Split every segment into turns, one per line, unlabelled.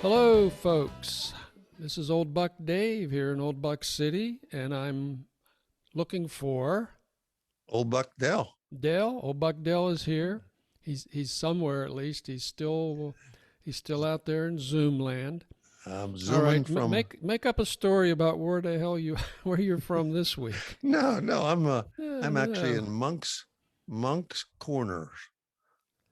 Hello, folks. This is Old Buck Dave here in Old Buck City, and I'm looking for
Old Buck Dell.
Dale. Old Buck Dale is here. He's somewhere at least. He's still out there in Zoom land.
I'm
All
zooming
right,
from.
make up a story about where the hell where you're from this week.
No, I'm actually
Yeah.
in Monk's Corner.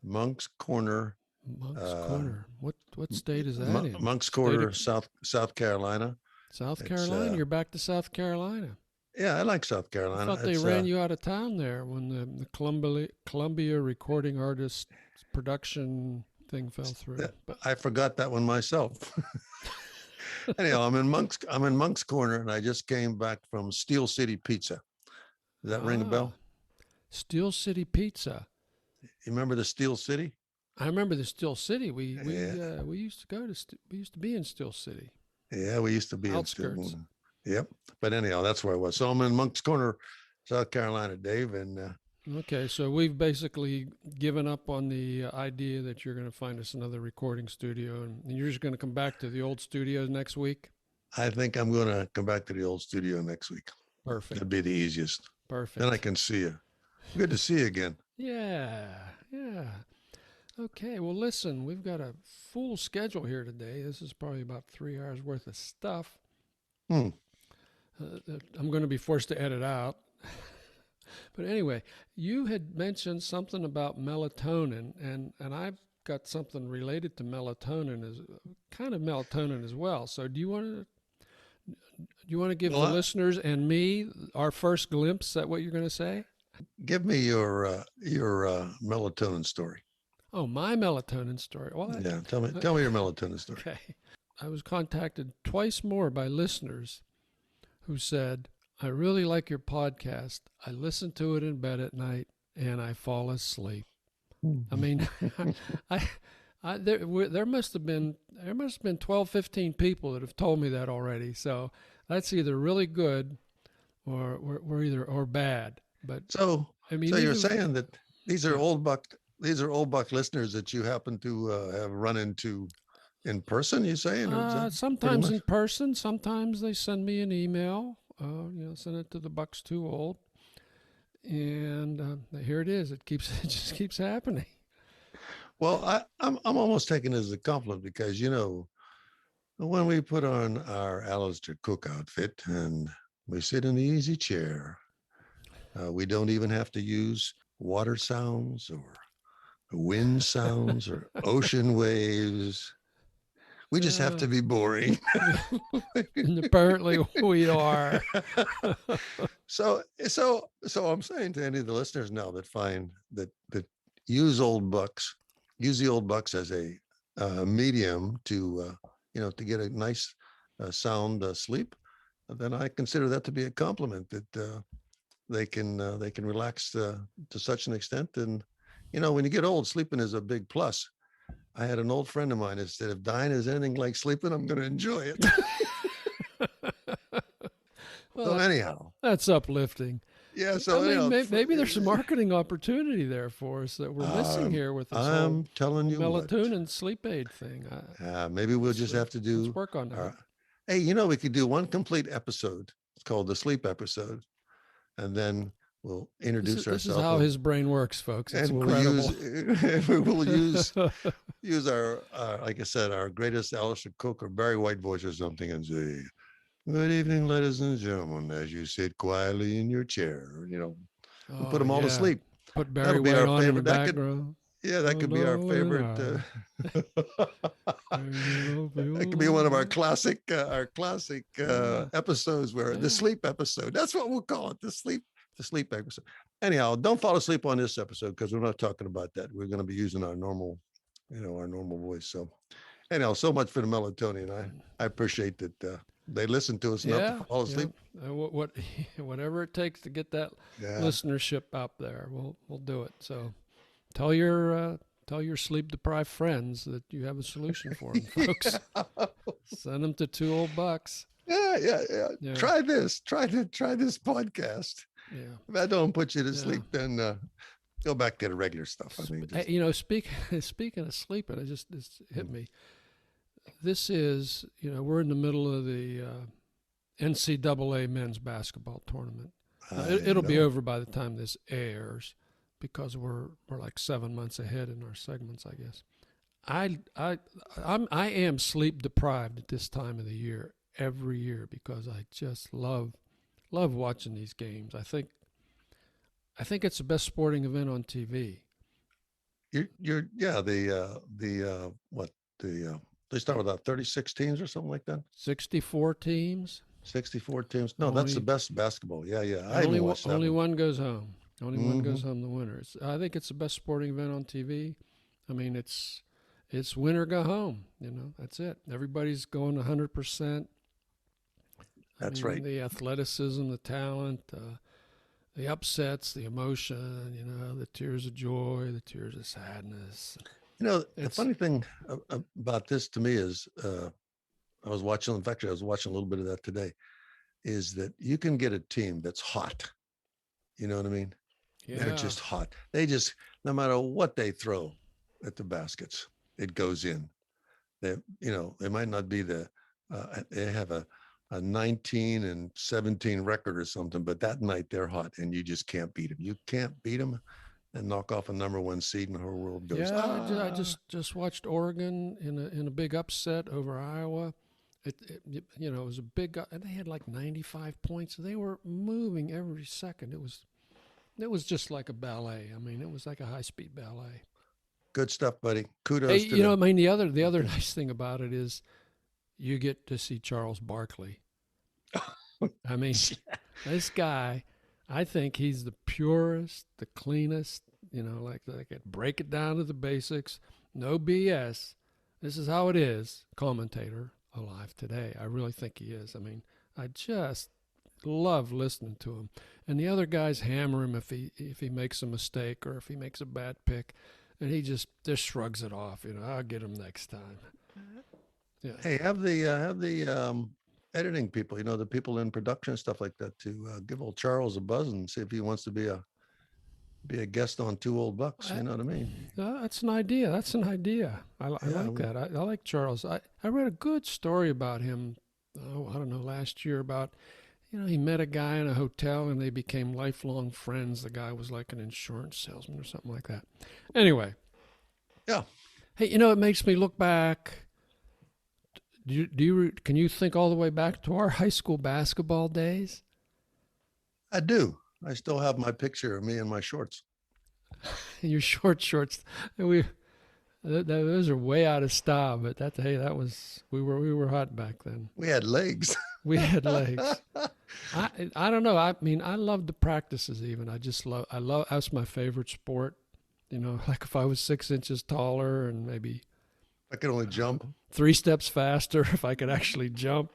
Monk's Corner.
Monk's Corner. What state is that in?
Monk's
State
Corner,
of
South Carolina.
South
It's
Carolina. You're back to South Carolina.
yeah, I like South
I
Carolina.
thought they ran you out of town there when the Columbia recording artist production thing fell through. But
I forgot that one myself. Anyhow, I'm in Monk's Corner, and I just came back from Steel City Pizza. Does that ring a bell?
Steel City Pizza.
You remember the Steel City?
I remember the Steel City. We
Yeah.
we used to go to we used to be in Steel City.
Yeah, we used to be
Outskirts.
in Steel. Yep. But anyhow, that's where I was. So I'm in Monk's Corner, South Carolina, Dave, and
Okay, so we've basically given up on the idea that you're going to find us another recording studio, and you're just going to come back to the old studios next week.
I think I'm going to come back to the old studio next week.
Perfect.
That'd be the easiest.
Perfect.
Then I can see you. Good to see you again.
Yeah. Okay, well, listen, we've got a full schedule here today. This is probably about 3 hours worth of stuff.
Hmm.
That I'm going to be forced to edit out. But anyway, you had mentioned something about melatonin, and I've got something related to melatonin, as kind of melatonin as well. So do you want to give the listeners and me our first glimpse at what you're going to say?
Give me your melatonin story.
Oh, my melatonin story. Well,
Yeah, tell me your melatonin story.
Okay. I was contacted twice more by listeners who said, I really like your podcast. I listen to it in bed at night and I fall asleep. I mean, there must have been 12, 15 people that have told me that already. So that's either really good or bad. But
So
I mean,
so you're saying that these are old buck listeners that you happen to have run into in person, you saying? Or is that
sometimes in person, sometimes they send me an email. Send it to the Bucks Too Old, and here it is. It just keeps happening.
Well, I'm almost taking it as a compliment because when we put on our Alistair Cook outfit and we sit in the easy chair, we don't even have to use water sounds or wind sounds or ocean waves. We just have to be boring.
And apparently we are.
So I'm saying to any of the listeners now that use the old bucks as a medium to get a nice sound sleep, then I consider that to be a compliment that they can relax to such an extent. And when you get old, sleeping is a big plus. I had an old friend of mine that said, if dying is anything like sleeping, I'm going to enjoy it.
Well,
so anyhow,
that's uplifting.
Yeah. So
maybe there's some marketing opportunity there for us that we're missing here with this whole melatonin sleep aid thing.
Maybe we'll just have to do.
Let's work on that.
Hey, we could do one complete episode. It's called the sleep episode, and then we'll introduce ourselves.
This is how his brain works, folks. It's incredible.
We'll use our like I said, our greatest Alistair Cook or Barry White voice or something, and say, "Good evening, ladies and gentlemen, as you sit quietly in your chair." We'll put them all to sleep.
Put Barry White on in the background.
That could be our favorite. That could be one of our classic episodes where the sleep episode. That's what we'll call it. The sleep episode. Anyhow, don't fall asleep on this episode because we're not talking about that. We're going to be using our normal voice. So anyhow, so much for the melatonin. I appreciate that they listen to us enough to fall asleep.
Yeah. Whatever it takes to get that listenership out there, we'll do it. So tell your sleep deprived friends that you have a solution for them, folks. Send them to Two Old Bucks.
Yeah. Try this podcast.
Yeah.
If I don't put you to sleep, then go back to the regular stuff. I mean,
speaking of sleep, it just hit me. this is, we're in the middle of the NCAA Men's Basketball Tournament. It'll be over by the time this airs, because we're like 7 months ahead in our segments, I guess. I am sleep deprived at this time of the year every year, because I just love watching these games. I think it's the best sporting event on TV.
They start with 36 teams or something like that.
64 teams.
64 teams. No, that's the best basketball. Yeah.
Only one goes home. Only one goes home, the winner. I think it's the best sporting event on TV. I mean, it's win or go home. That's it. Everybody's going 100%.
That's right.
The athleticism, the talent, the upsets, the emotion, the tears of joy, the tears of sadness.
The funny thing about this to me is, I was watching a little bit of that today, is that you can get a team that's hot. You know what I mean?
Yeah.
They're just hot. They just, no matter what they throw at the baskets, it goes in. They might not be they have a 19-17 record or something, but that night they're hot, and you just can't beat them. You can't beat them and knock off a number one seed, and the whole world goes.
Yeah, I just watched Oregon in a big upset over Iowa. It was a big, and they had like 95 points. They were moving every second. It was just like a ballet. I mean, it was like a high-speed ballet.
Good stuff, buddy. Kudos to
them. I mean, the other nice thing about it is you get to see Charles Barkley. I mean, this guy, I think he's the purest, the cleanest, like break it down to the basics, no BS. This is how it is. Commentator alive today. I really think he is. I mean, I just love listening to him. And the other guys hammer him if he makes a mistake or if he makes a bad pick, and he just shrugs it off. I'll get him next time. Yeah.
Hey, have the editing people, the people in production and stuff like that, to give old Charles a buzz and see if he wants to be a guest on Two Old Bucks. You know what I mean?
That's an idea. I like that. I like Charles. I read a good story about him. I don't know, last year, about he met a guy in a hotel and they became lifelong friends. The guy was like an insurance salesman or something like that. Anyway.
Yeah.
Hey, it makes me look back. Can you think all the way back to our high school basketball days?
I do. I still have my picture of me in my shorts.
Your shorts. Those are way out of style, but we were hot back then.
We had legs.
We had legs. I don't know. I mean, I love the practices even. That's my favorite sport. Like if I was 6 inches taller and maybe
I could only jump
3 steps faster, if I could actually jump.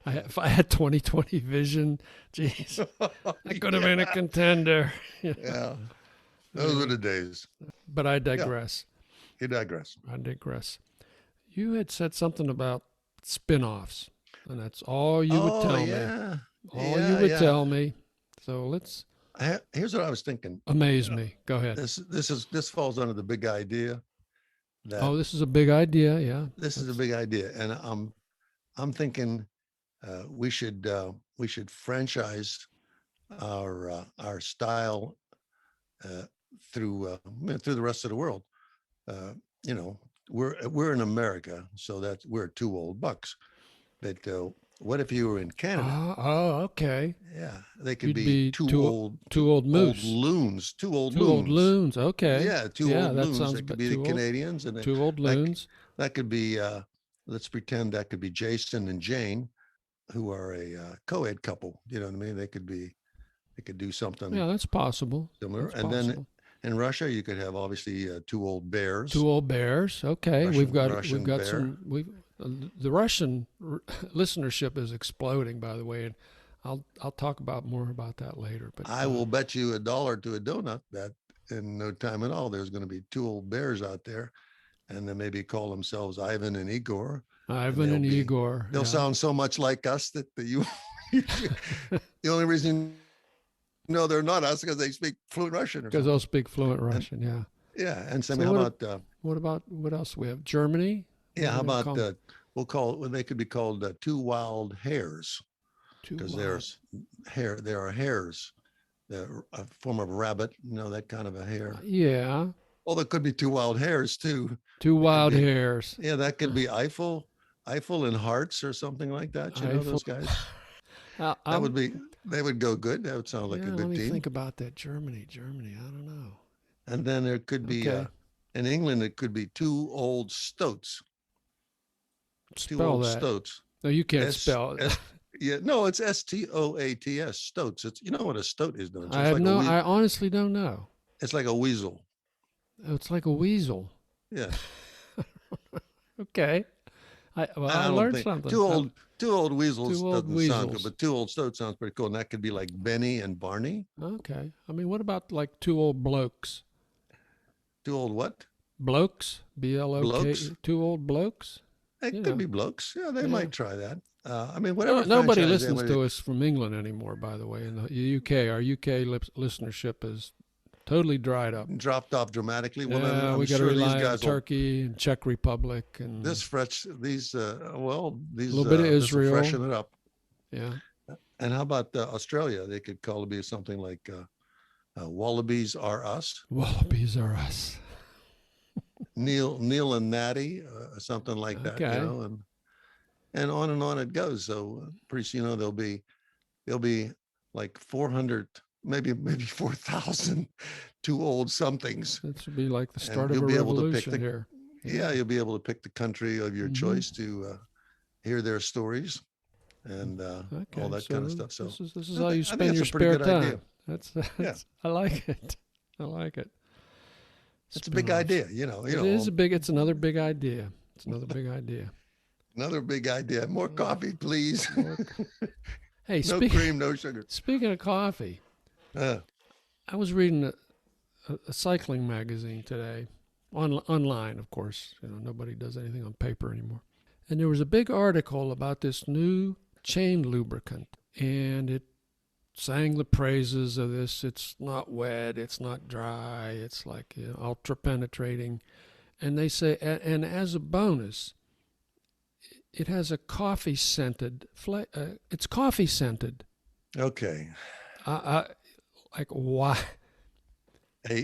If I had 20/20 vision, geez, I could have been a contender.
Yeah, those were the days.
But I digress.
Yeah. You digress.
I digress. You had said something about spin-offs, and that's all you would tell me. All you would tell me. So let's.
Here's what I was thinking.
Amaze me. Go ahead.
This falls under the big idea.
This is a big idea. Yeah.
This is a big idea, and I'm thinking we should franchise our style through the rest of the world. We're in America, so we're Two Old Bucks. But what if you were in Canada?
Okay.
Yeah, they could be two old
moose.
Old loons. Two old
loons. Okay.
Yeah, old loons. That could be the Canadians, and
two old loons.
That could be. Let's pretend that could be Jason and Jane, who are a co-ed couple. You know what I mean? They could do something.
Yeah, that's possible.
Similar. Then in Russia, you could have obviously two old bears.
Two old bears. Okay, we've got
bear.
some. The Russian listenership is exploding, by the way, and I'll talk more about that later. But
I will bet you $1 to a donut that in no time at all there's going to be two old bears out there, and they maybe call themselves Ivan and Igor.
Ivan and Igor.
They'll sound so much like us that the only reason they're not us because they speak fluent Russian.
Because they'll speak fluent Russian. Yeah.
And
so
how about
what else we have? Germany.
Yeah. How about well, they could be called two wild hares,
Too
because
wild.
there are hares. They're a form of rabbit, that kind of a hare.
Yeah.
Well, there could be two wild hares too.
Two
It could
wild
be,
hares.
yeah, that could be Eiffel and Hearts or something like that. Those
Eiffel.
guys. That would be, they would go good. That would sound like a
let
good
me
team.
think about that. Germany. I don't know.
And then there could be,
Okay.
in England, it could be two old stoats. Two
Spell
old
that.
stoats.
No, you can't spell it.
Yeah, no, it's Stoats. Stoats. It's, you know what a stoat is, don't you?
I honestly don't know.
It's like a weasel.
Oh, it's like a weasel.
Yeah.
Okay. I learned something.
Two old weasels
Two old
doesn't sound good,
weasels.
but two old stoats sounds pretty cool. And that could be like Benny and Barney.
Okay. I mean, what about like two old blokes?
Two old what?
Blokes? BLOK.
Blokes?
Two old blokes?
It could be blokes. Yeah, they
Yeah.
might try that. I mean, whatever.
Nobody
franchise
listens
anybody-
to us from England anymore, by the way. In the UK, our UK listenership is totally dried up.
Dropped off dramatically. Well,
Yeah,
I'm
we got to
sure these
rely on
guys will.
Turkey and Czech Republic and
These
a little
these
bit of
this will
Israel.
freshen it up.
yeah.
And how about Australia? They could call it be something like Wallabies Are Us.
Wallabies are us.
Neil and Natty, something like that.
Okay.
And on it goes. So pretty soon, there'll be like 400, maybe 4,000 two old somethings.
This would be like the
And
start of a
you'll be able to pick
revolution here.
Yeah, you'll be able to pick the country of your
Mhm.
choice to hear their stories and
Okay,
all that kind of stuff. So
this is
I
how you
think- I think
spend your
it's a pretty
spare
good
time.
idea.
That's I like it. I like it.
it's a big idea, you know.
It's another big idea. It's another big idea.
Another big idea. More coffee, please.
Hey,
No cream, no sugar.
speaking of coffee, I was reading a cycling magazine today, online, of course. Nobody does anything on paper anymore. And there was a big article about this new chain lubricant, and it sang the praises of this. It's not wet, it's not dry, it's like ultra penetrating. And they say, and as a bonus, it has a coffee scented. It's coffee scented.
Okay.
Like why?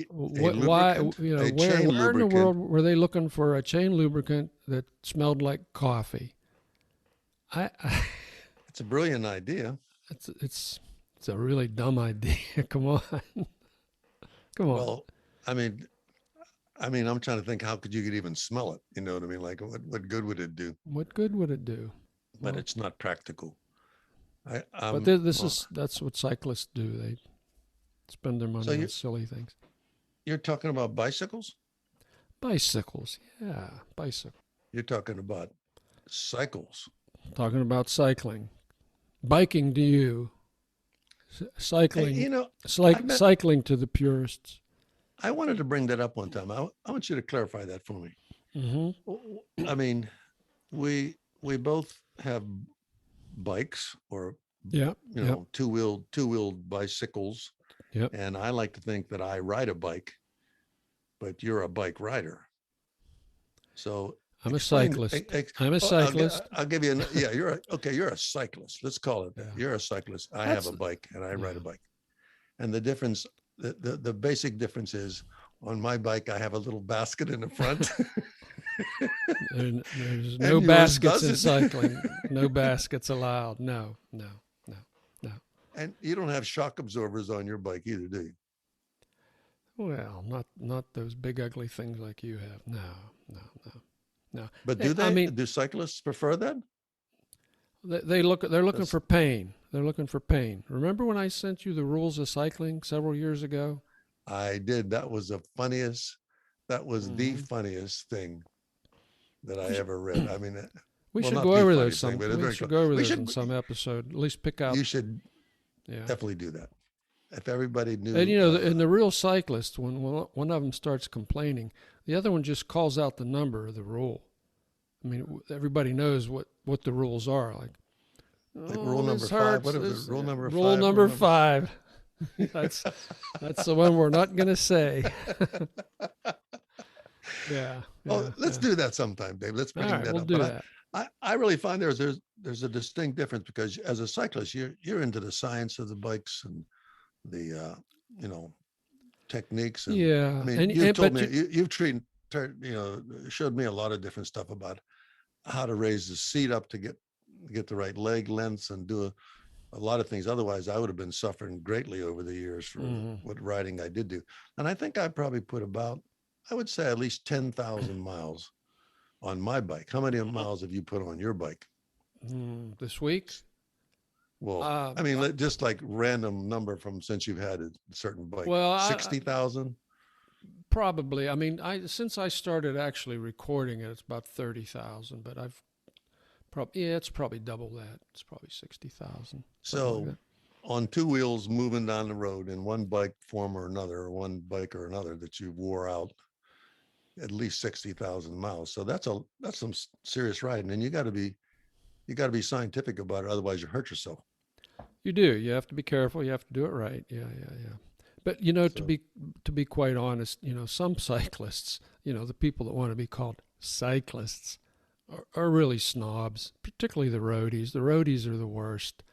Why?
Where in the world were they looking for a chain lubricant that smelled like coffee?
It's a brilliant idea.
It's a really dumb idea. Come on.
Well, I mean, I'm trying to think, how could you even smell it? You know what I mean? Like, what good would it do?
What good would it do?
But
Well,
it's not practical.
but that's what cyclists do. They spend their money on silly things.
You're talking about bicycles?
Bicycles, yeah, bicycle.
You're talking about cycles.
Talking about cycling, biking to you, cycling.
Hey,
cycling to the purists.
I wanted to bring that up one time. I want you to clarify that for me.
Mm-hmm.
I mean, we both have bikes, or two-wheeled bicycles.
Yep.
And I like to think that I ride a bike, but you're a bike rider. So
I'm a cyclist. I'm a cyclist.
I'll give you you're a cyclist. Let's call it that.
Yeah.
You're a cyclist. I have a bike and I ride a bike. And the difference, the basic difference is, on my bike, I have a little basket in the front.
There's
And
no
yours
baskets in
doesn't.
cycling. No baskets allowed. No.
And you don't have shock absorbers on your bike either, do you?
Well, not those big ugly things like you have. No.
But do they?
I mean,
do cyclists prefer that?
they're looking for pain. They're looking for pain. Remember when I sent you the rules of cycling several years ago?
I did. That was the funniest thing that I ever read. I mean,
We
well,
should
not
go
the
over
funniest
those
thing, but it's
we
very
should
cool.
go over
We
those
should-
in some episode. At least pick out.
you should
Yeah.
definitely do that. If everybody knew.
And and the real cyclist, when one of them starts complaining, the other one just calls out the number of the rule. I mean, everybody knows what the rules are. Like
rule number
this
5.
hurts,
What is
this-
it? Rule number 5.
Rule number 5. That's the one we're not going to say. Yeah.
Oh, let's do that sometime, Dave. Let's bring
All right,
that
we'll
up.
do
But
that.
I really find there's a distinct difference because as a cyclist, you're into the science of the bikes and the techniques. And I
Yeah,
mean, you've told
but
me you've showed me a lot of different stuff about how to raise the seat up to get the right leg lengths and do a lot of things. Otherwise, I would have been suffering greatly over the years for what riding I did do. And I think I probably put about, I would say at least 10,000 miles on my bike. How many miles have you put on your bike?
This week?
Well, I mean, just like random number from since you've had a certain bike.
Well,
60,000?
Probably. I mean, since I started actually recording it, it's about 30,000. But I've it's probably double that. It's probably 60,000.
So,
like
on two wheels moving down the road in one bike form or another, or one bike or another that you wore out, at least 60,000 miles. So that's some serious riding, and you got to be scientific about it. Otherwise, you hurt yourself.
You do. You have to be careful. You have to do it right. Yeah. But to be quite honest, some cyclists, the people that want to be called cyclists, are really snobs. Particularly the roadies. The roadies are the worst.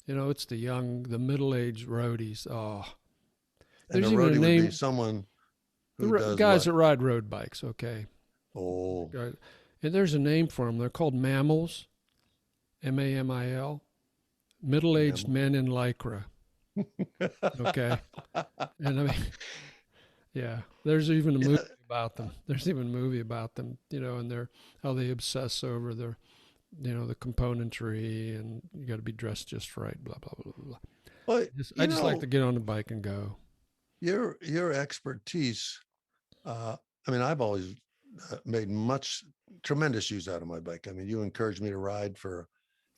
It's the middle-aged roadies. Oh,
and a roadie would be someone who does
guys that ride road bikes. Okay.
Oh.
And there's a name for them. They're called mammals. MAMIL. Middle-aged men in lycra. Okay. And I mean, yeah, there's even a movie about them. There's even a movie about them, and how they obsess over their, the componentry, and you got to be dressed just right, blah, blah, blah, blah.
Well,
I just like to get on the bike and go.
Your expertise, I mean, I've always made tremendous use out of my bike. I mean, you encouraged me to ride for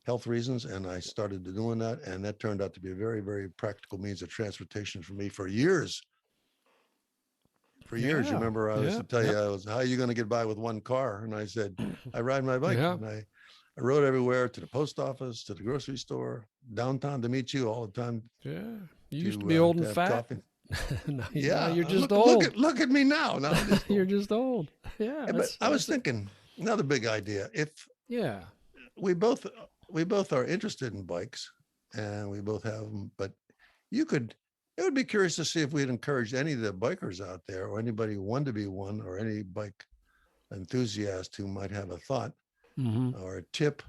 health reasons, and I started doing that, and that turned out to be a very, very practical means of transportation for me for years. You remember I used to tell you, how are you going to get by with one car? And I said, I ride my bike. And I rode everywhere, to the post office, to the grocery store, downtown to meet you all the time.
Yeah, you used to be old and fat.
No,
you're just old.
Look at me now.
You're just old. Yeah,
but I was thinking another big idea. If we both are interested in bikes, and we both have them, but it would be curious to see if we'd encourage any of the bikers out there, or anybody who wanted to be one, or any bike enthusiast who might have a thought or a tip.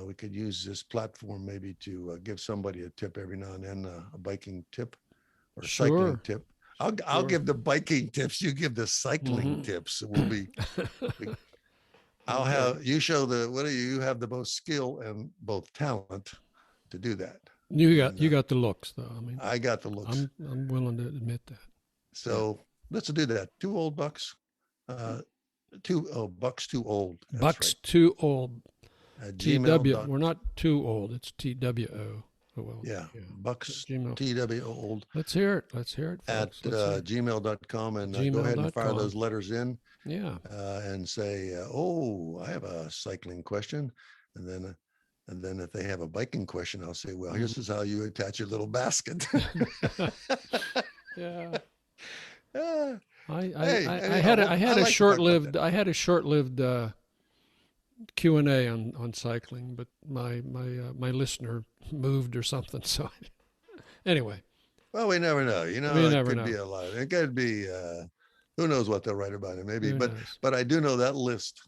We could use this platform maybe to give somebody a tip every now and then, a biking tip or cycling tip. I'll give the biking tips. You give the cycling tips. It will be. I'll have you show you have the most skill and both talent to do that.
You got the looks, though. I mean,
I got the looks.
I'm willing to admit that.
So let's do that. Two old bucks. Bucks too old. That's
bucks
right.
too old. TW. We're not too old. It's TWO. Oh, well,
bucks TWO old.
Let's hear it.
At gmail.com, and go ahead and fire those letters in.
Yeah.
And say, I have a cycling question, and then if they have a biking question, I'll say, well, this is how you attach your little basket.
Yeah. I had a short-lived Q&A on cycling, but my listener moved or something. So anyway.
Well, we never know.
We
it could be a lot. It could be who knows what they'll write about it, maybe. But I do know that list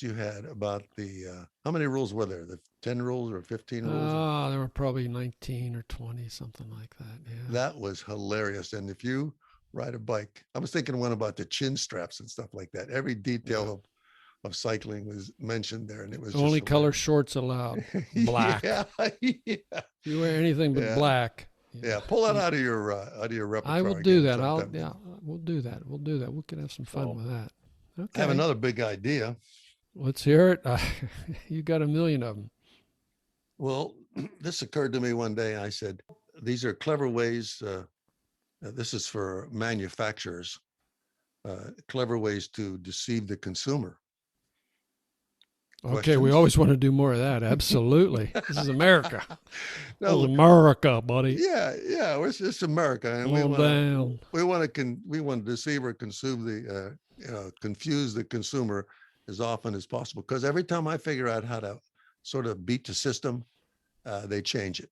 you had about the how many rules were there? The 10 rules or 15 rules?
There were probably 19 or 20, something like that. Yeah.
That was hilarious. And if you ride a bike, I was thinking one about the chin straps and stuff like that. Every detail of cycling was mentioned there, and it was
only color shorts allowed. Black.
Yeah.
If you wear anything but black.
Yeah, pull that out of your repertoire.
I will do that. We'll do that. We can have some fun with that. Okay.
I have another big idea.
Let's hear it. You got a million of them.
Well, this occurred to me one day. I said, these are clever ways. This is for manufacturers. Clever ways to deceive the consumer.
Okay,
Questions?
we always want to do more of that. Absolutely. This is America. This is America, buddy.
Yeah, it's America, and we want to deceive or confuse the consumer as often as possible, because every time I figure out how to sort of beat the system, they change it.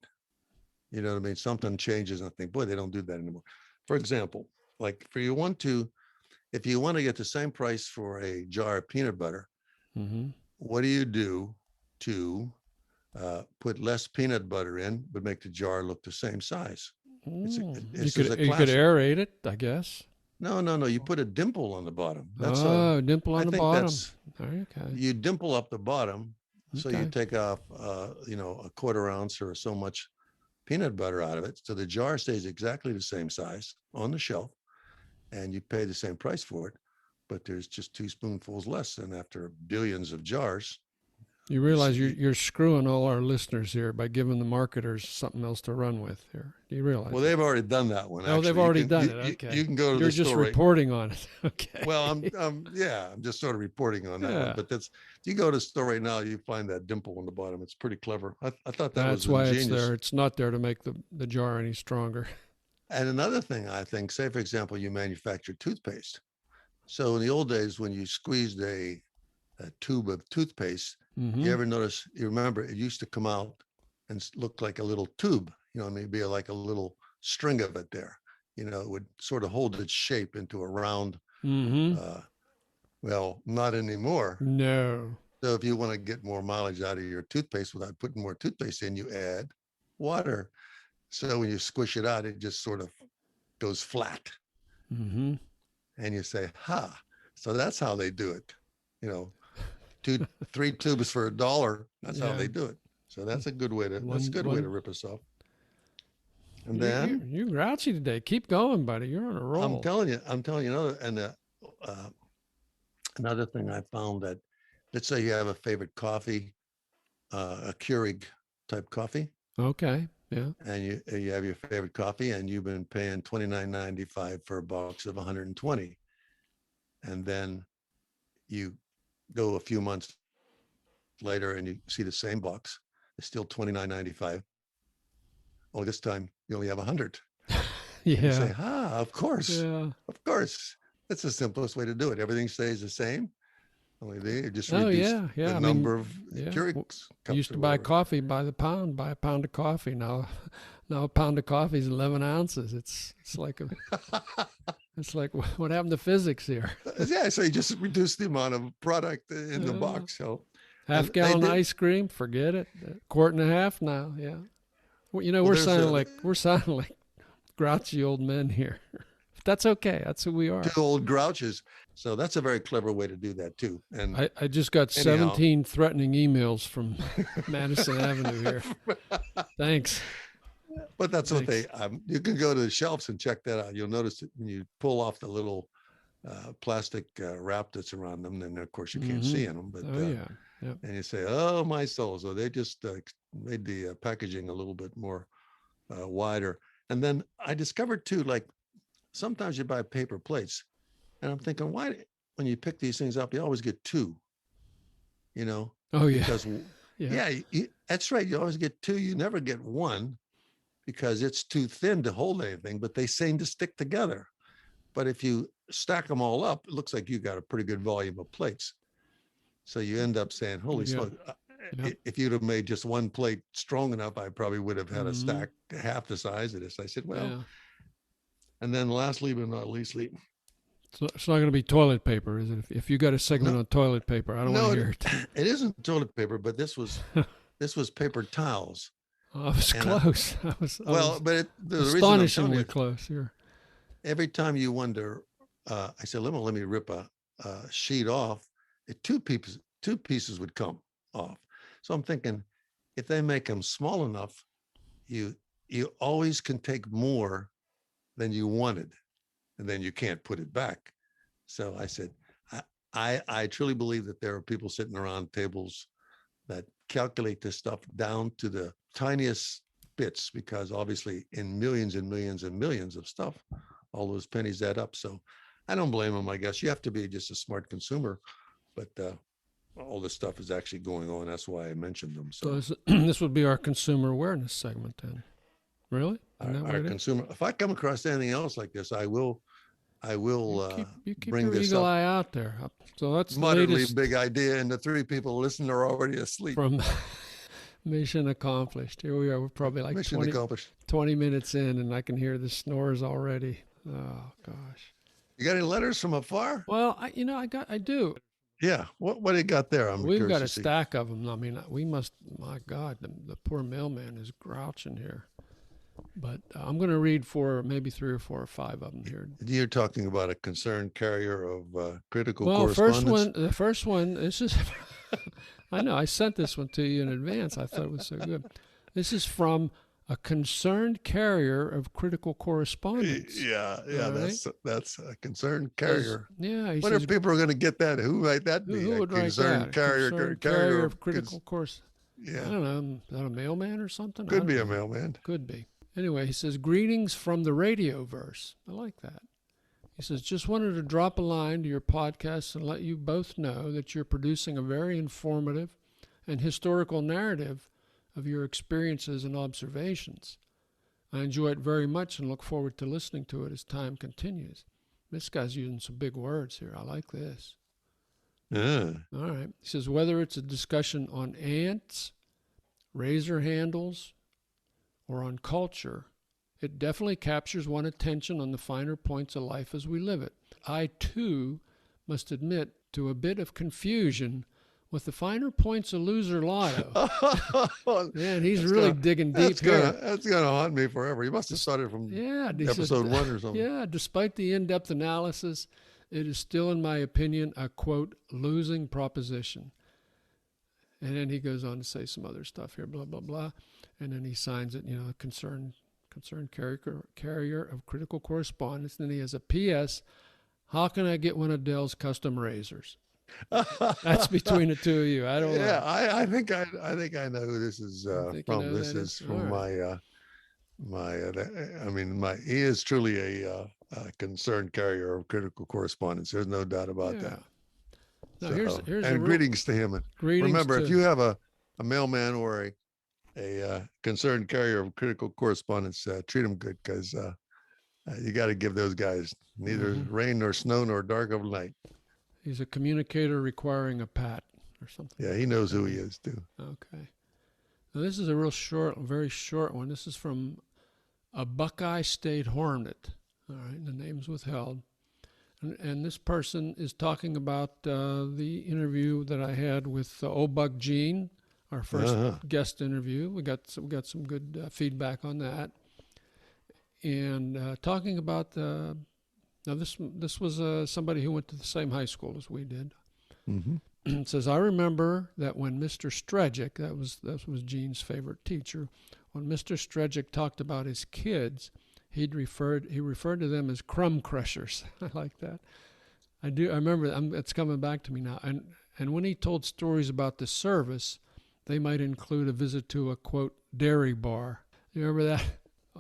You know what I mean? Something changes, and I think, boy, they don't do that anymore. For example, like if you want to get the same price for a jar of peanut butter, what do you do to put less peanut butter in, but make the jar look the same size?
You could aerate it, I guess.
No. You put a dimple on the bottom.
That's a dimple on the bottom.
Okay. You dimple up the bottom, so you take off, a quarter ounce or so much peanut butter out of it, so the jar stays exactly the same size on the shelf, and you pay the same price for it, but there's just 2 spoonfuls less than after billions of jars.
You realize you're screwing all our listeners here by giving the marketers something else to run with here. Do you realize?
Well, they've already done that one.
Oh, they've already done it. Okay.
You can go to
You're
the store.
You're just reporting on it. Okay.
Well, I'm just sort of reporting on that one. But if you go to the store right now, you find that dimple on the bottom. It's pretty clever. I thought that's
why
ingenious.
It's there. It's not there to make the jar any stronger.
And another thing, I think, say for example, you manufacture toothpaste. So in the old days, when you squeezed a tube of toothpaste, you ever notice, you remember it used to come out and look like a little tube, maybe like a little string of it there, it would sort of hold its shape into a round. Well, not anymore.
No.
So if you want to get more mileage out of your toothpaste without putting more toothpaste in, you add water. So when you squish it out, it just sort of goes flat. And you say, so that's how they do it. 3 tubes for $1. That's how they do it. So that's a good way to way to rip us off. And then
you're grouchy today. Keep going, buddy. You're on a roll.
I'm telling you another thing I found, that let's say you have a favorite coffee, a Keurig type coffee.
Okay. Yeah.
And you have your favorite coffee, and you've been paying $29.95 for a box of 120. And then you go a few months later and you see the same box. It's still $29.95. Oh, this time you only have 100.
Yeah.
And you say, of course.
Yeah.
Of course. That's the simplest way to do it. Everything stays the same. Only they just reduce the number of Keurigs.
You used to buy coffee by the pound, buy a pound of coffee. Now a pound of coffee is 11 ounces. It's like it's like, what happened to physics here?
Yeah, so you just reduce the amount of product in the box. So
half-gallon ice cream, forget it. A quart and a half now. Yeah, we're sounding like grouchy old men here. That's okay. That's who we are.
2 old grouches. So that's a very clever way to do that too. And
I just got 17 threatening emails from Madison Avenue here. Thanks.
But that's what you can go to the shelves and check that out. You'll notice that when you pull off the little plastic wrap that's around them, then of course you can't see in them. But and you say, oh my soul. So they just made the packaging a little bit more wider. And then I discovered too, like sometimes you buy paper plates, and I'm thinking, why, when you pick these things up, you always get 2, Oh yeah. Because that's right. You always get 2. You never get 1 because it's too thin to hold anything, but they seem to stick together. But if you stack them all up, it looks like you got a pretty good volume of plates. So you end up saying, holy smoke, if you'd have made just 1 plate strong enough, I probably would have had a stack half the size of this. I said, and then lastly but not leastly,
it's not going to be toilet paper, is it? If you got a segment on toilet paper, I don't want to hear it.
It isn't toilet paper, but this was paper towels.
I was close. I was astonishingly close here.
Every time you wonder, I said, let me rip a sheet off. Two pieces would come off. So I'm thinking, if they make them small enough, you always can take more than you wanted, and then you can't put it back. So I said, I truly believe that there are people sitting around tables that calculate this stuff down to the tiniest bits, because obviously in millions and millions and millions of stuff, all those pennies add up. So I don't blame them. I guess you have to be just a smart consumer, but all this stuff is actually going on. That's why I mentioned them. So
this would be our consumer awareness segment then. Really?
Our consumer. If I come across anything else like this, I will I will
You keep
bring
your
this
eagle
up.
eye out there. So that's the
Moderately
latest
big idea, and the three people listening are already asleep.
from mission accomplished. Here we are. We're probably like
Mission
20,
accomplished.
20 minutes in, and I can hear the snores already. Oh gosh.
You got any letters from afar?
Well, I do.
Yeah. What do you got there? I'm
We've
curious
got a
to see.
stack of them. I mean, we must. My God, the poor mailman is grouching here. But I'm going to read maybe 3 or 4 or 5 of them here.
You're talking about a concerned carrier of critical
Well,
correspondence.
the first one. This is. I know. I sent this one to you in advance. I thought it was so good. This is from a concerned carrier of critical correspondence.
Yeah,
right?
that's a concerned carrier.
Yeah, he
What if
says,
people are going to get that? Who might that be?
who
A
would write
concerned
that?
carrier
of critical course. I
Yeah,
don't know. Is that a mailman or something? I
could
don't
be a
know.
mailman.
Could be. Anyway, he says, greetings from the radio verse. I like that. He says, just wanted to drop a line to your podcast and let you both know that you're producing a very informative and historical narrative of your experiences and observations. I enjoy it very much and look forward to listening to it as time continues. This guy's using some big words here. I like this.
Yeah.
All right. He says, whether it's a discussion on ants, razor handles, or on culture, it definitely captures one's attention on the finer points of life as we live it. I, too, must admit to a bit of confusion with the finer points of Loser Lotto. Man, he's really digging deep here.
That's gonna haunt me forever. You must have started from episode 1 or something.
Yeah, despite the in-depth analysis, it is still, in my opinion, a, quote, losing proposition. And then he goes on to say some other stuff here, blah, blah, blah. And then he signs it, concerned carrier of critical correspondence. And then he has a P.S. How can I get one of Dell's custom razors? That's between the two of you. I don't know.
Yeah, I think I know who this is from. This is from
right.
he is truly a concerned carrier of critical correspondence. There's no doubt about that.
Now,
So,
here's
and greetings to him. And remember, if you have a mailman or a concerned carrier of critical correspondence, treat them good, because you got to give those guys neither rain nor snow nor dark of night.
He's a communicator requiring a pat or something.
Yeah, he knows who he is too.
Okay. Now this is a very short one. This is from a Buckeye State Hornet. All right, the name's withheld. And this person is talking about the interview that I had with Old Buck Gene, our first guest interview. We got some good feedback on that, and talking about now this was somebody who went to the same high school as we did.
Mm-hmm.
It says, I remember that when Mr. Strejic, that was Gene's favorite teacher, when Mr. Strejic talked about his kids, he referred to them as crumb crushers. I like that. I remember it's coming back to me now. And when he told stories about the service, they might include a visit to a, quote, dairy bar. You remember that?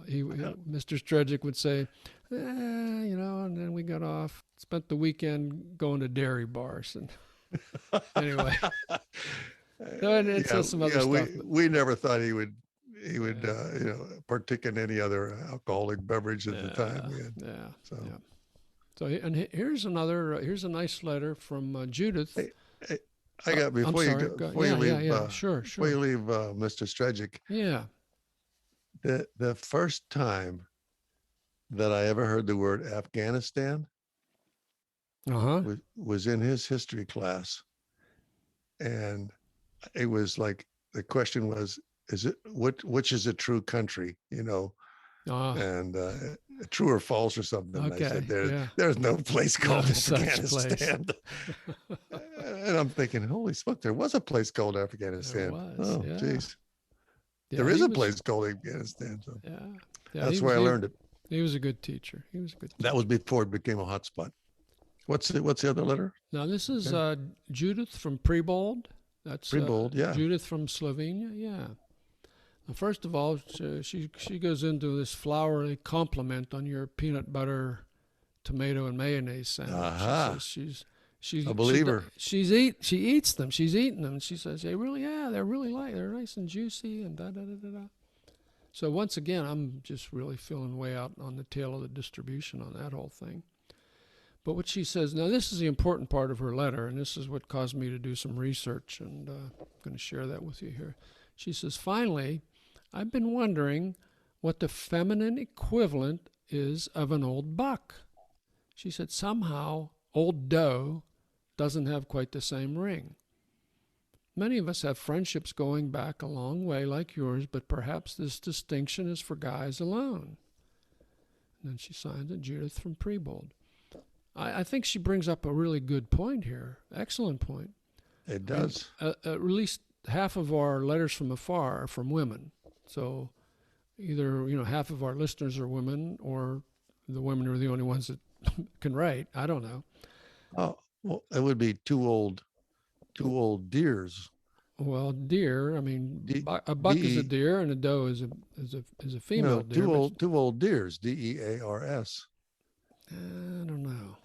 Mr. Strejic would say, and then we got off, spent the weekend going to dairy bars. And anyway, it says some other stuff.
We never thought he would partake in any other alcoholic beverage at the time.
So here's a nice letter from Judith.
Hey, I got before you leave.
Sure.
Before you leave, Mr. Strejic.
Yeah.
The first time that I ever heard the word Afghanistan was in his history class, and it was like the question was, which is a true country, and true or false or something.
Okay,
I said, there's no place called Afghanistan. And I'm thinking, holy smoke, there was a place called Afghanistan. Geez.
Yeah,
there is a place called Afghanistan. So that's where I learned it.
He was a good teacher.
That was before it became a hotspot. What's the other letter?
Now this is Judith from Prebold. That's
Prebold, yeah.
Judith from Slovenia, yeah. Now, first of all, she goes into this flowery compliment on your peanut butter, tomato, and mayonnaise sandwich. She says she's
a believer.
She eats them. She's eating them, and she says, they're really they're nice and juicy, and da da da da da. So once again, I'm just really feeling way out on the tail of the distribution on that whole thing. But what she says, now this is the important part of her letter, and this is what caused me to do some research, and I'm going to share that with you here. She says, finally, I've been wondering what the feminine equivalent is of an old buck. She said, somehow, old doe doesn't have quite the same ring. Many of us have friendships going back a long way like yours, but perhaps this distinction is for guys alone. And then she signs it, Judith from Prebold. I think she brings up a really good point here. Excellent point.
It does.
At least half of our letters from afar are from women. So either, half of our listeners are women, or the women are the only ones that can write. I don't know.
Oh, well, it would be two old deers.
Well, deer. I mean, a buck is a deer, and a doe is a female deer.
Two old deers. DEARS.
I don't know.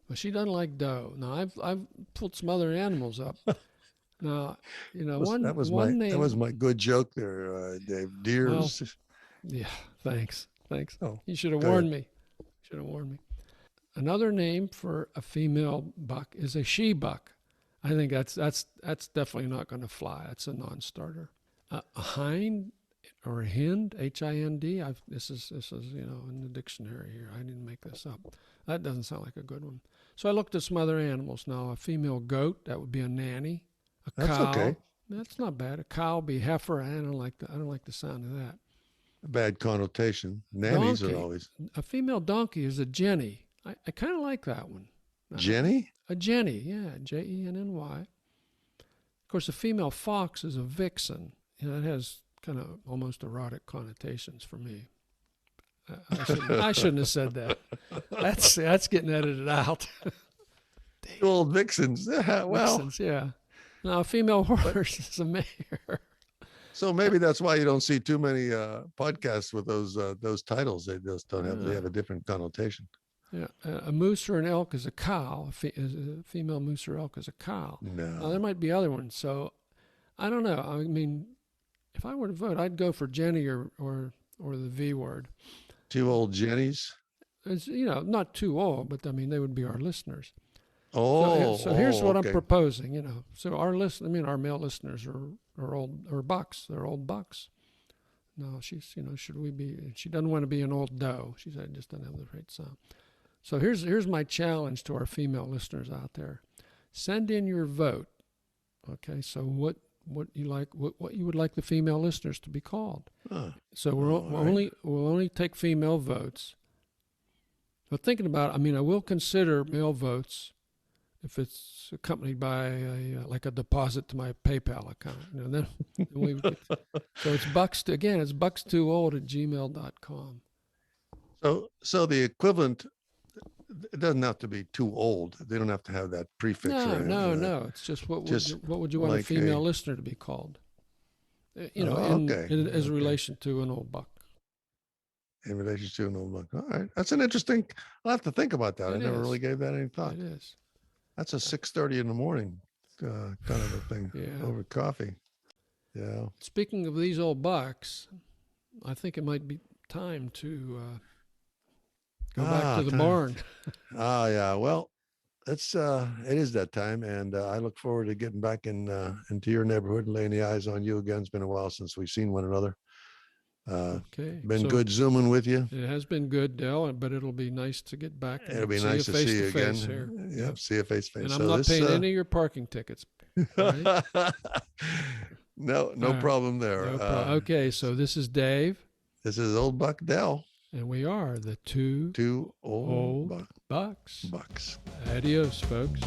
Well, she doesn't like doe. Now, I've pulled some other animals up. Now,
that was my good joke there, Dave. Deers.
Well, yeah. Thanks.
Oh,
You should have warned me. Another name for a female buck is a she-buck. I think that's definitely not going to fly. That's a non-starter. A hind or a hind, H-I-N-D. This is in the dictionary here. I didn't make this up. That doesn't sound like a good one. So I looked at some other animals. Now, a female goat, that would be a nanny. A cow.
That's okay.
That's not bad. A cow would be heifer. I don't like the sound of that.
A bad connotation. Nannies
donkey.
Are always.
A female donkey is a jenny. I kind of like that one.
Jenny?
A jenny, yeah, Jenny. Of course, a female fox is a vixen. It has kind of almost erotic connotations for me. I shouldn't have said that. That's getting edited out.
Old vixens. Well,
vixens, yeah. Now, a female horse is a mare.
So maybe that's why you don't see too many podcasts with those titles. They just don't have. They have a different connotation.
Yeah, a moose or an elk is a cow. A female moose or elk is a cow.
No.
Now, there might be other ones. So I don't know. I mean, if I were to vote, I'd go for Jenny or the V word.
Two old Jennies.
It's, not too old, but I mean, they would be our listeners.
Oh,
so here's what
okay.
I'm proposing. So our our male listeners are old or bucks. They're old bucks. No, she's should we be? She doesn't want to be an old doe. She said it just doesn't have the right sound. So here's my challenge to our female listeners out there. Send in your vote. Okay, so what you like, what you would like the female listeners to be called. So we'll only take female votes. But thinking about it, I will consider male votes if it's accompanied by a deposit to my PayPal account. Then so it's bucks2old@gmail.com.
So the equivalent. It doesn't have to be too old. They don't have to have that prefix.
No. It's just what would you want a female listener to be called? As a relation to an old buck.
In relation to an old buck. All right, that's an interesting. I'll have to think about that. I never really gave that any thought.
It is.
That's a 6:30 in the morning kind of a thing over coffee. Yeah. Speaking
of these old bucks, I think it might be time to. Go back to the barn.
Yeah. Well, it is that time, and I look forward to getting back into your neighborhood and laying the eyes on you again. It's been a while since we've seen one another.
Okay.
Been good zooming with you.
It has been good, Dell, but it'll be nice to get back.
It'll be nice to see you again. Here. Yep, see you face to face.
And I'm not paying any of your parking tickets. Right?
No problem there.
No okay, so this is Dave.
This is Old Buck Dell.
And we are the two
old
bucks.
Bucks.
Adios, folks.